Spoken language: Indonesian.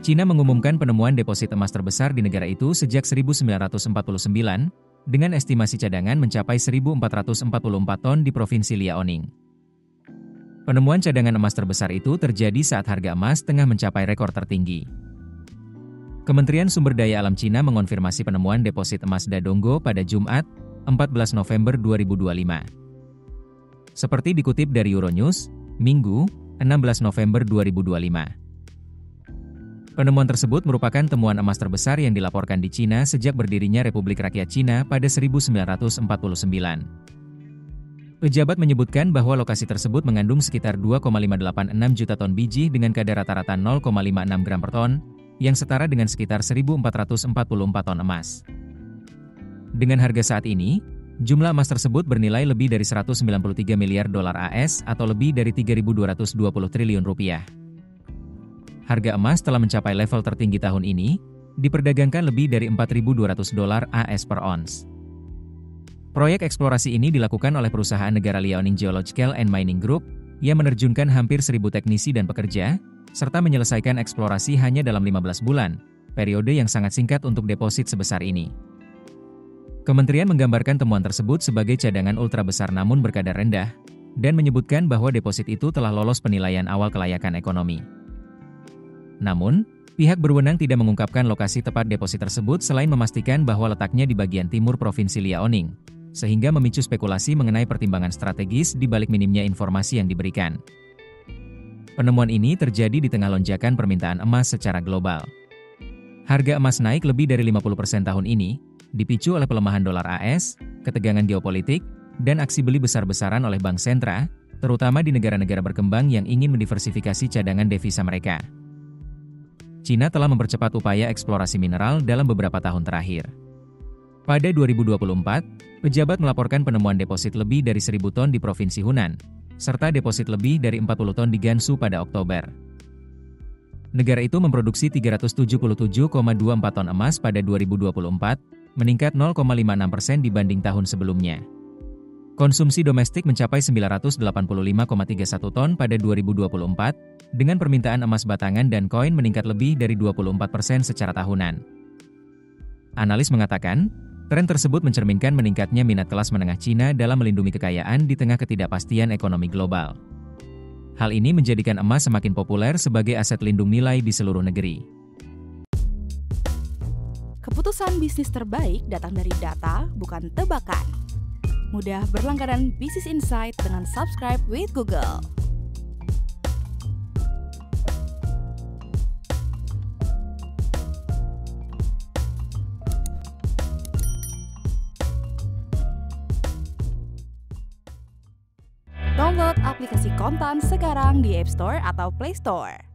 Cina mengumumkan penemuan deposit emas terbesar di negara itu sejak 1949, dengan estimasi cadangan mencapai 1.444 ton di Provinsi Liaoning. Penemuan cadangan emas terbesar itu terjadi saat harga emas tengah mencapai rekor tertinggi. Kementerian Sumber Daya Alam Cina mengonfirmasi penemuan deposit emas Dadonggo pada Jumat, 14 November 2025. Seperti dikutip dari Euronews, Minggu, 16 November 2025. Penemuan tersebut merupakan temuan emas terbesar yang dilaporkan di Cina sejak berdirinya Republik Rakyat Cina pada 1949. Pejabat menyebutkan bahwa lokasi tersebut mengandung sekitar 2,586 juta ton biji dengan kadar rata-rata 0,56 gram per ton, yang setara dengan sekitar 1.444 ton emas. Dengan harga saat ini, jumlah emas tersebut bernilai lebih dari 193 miliar dolar AS atau lebih dari 3.220 triliun rupiah. Harga emas telah mencapai level tertinggi tahun ini, diperdagangkan lebih dari 4.200 dolar AS per ons. Proyek eksplorasi ini dilakukan oleh perusahaan negara Liaoning Geological and Mining Group, yang menerjunkan hampir 1.000 teknisi dan pekerja, serta menyelesaikan eksplorasi hanya dalam 15 bulan, periode yang sangat singkat untuk deposit sebesar ini. Kementerian menggambarkan temuan tersebut sebagai cadangan ultra besar namun berkadar rendah, dan menyebutkan bahwa deposit itu telah lolos penilaian awal kelayakan ekonomi. Namun, pihak berwenang tidak mengungkapkan lokasi tepat deposit tersebut selain memastikan bahwa letaknya di bagian timur Provinsi Liaoning, sehingga memicu spekulasi mengenai pertimbangan strategis di balik minimnya informasi yang diberikan. Penemuan ini terjadi di tengah lonjakan permintaan emas secara global. Harga emas naik lebih dari 50% tahun ini, dipicu oleh pelemahan dolar AS, ketegangan geopolitik, dan aksi beli besar-besaran oleh bank sentra, terutama di negara-negara berkembang yang ingin mendiversifikasi cadangan devisa mereka. Cina telah mempercepat upaya eksplorasi mineral dalam beberapa tahun terakhir. Pada 2024, pejabat melaporkan penemuan deposit lebih dari 1.000 ton di Provinsi Hunan, serta deposit lebih dari 40 ton di Gansu pada Oktober. Negara itu memproduksi 377,24 ton emas pada 2024, meningkat 0,56% dibanding tahun sebelumnya. Konsumsi domestik mencapai 985,31 ton pada 2024, dengan permintaan emas batangan dan koin meningkat lebih dari 24% secara tahunan. Analis mengatakan, tren tersebut mencerminkan meningkatnya minat kelas menengah Cina dalam melindungi kekayaan di tengah ketidakpastian ekonomi global. Hal ini menjadikan emas semakin populer sebagai aset lindung nilai di seluruh negeri. Keputusan bisnis terbaik datang dari data, bukan tebakan. Mudah berlangganan Business Insight dengan subscribe with Google. Download aplikasi Kontan sekarang di App Store atau Play Store.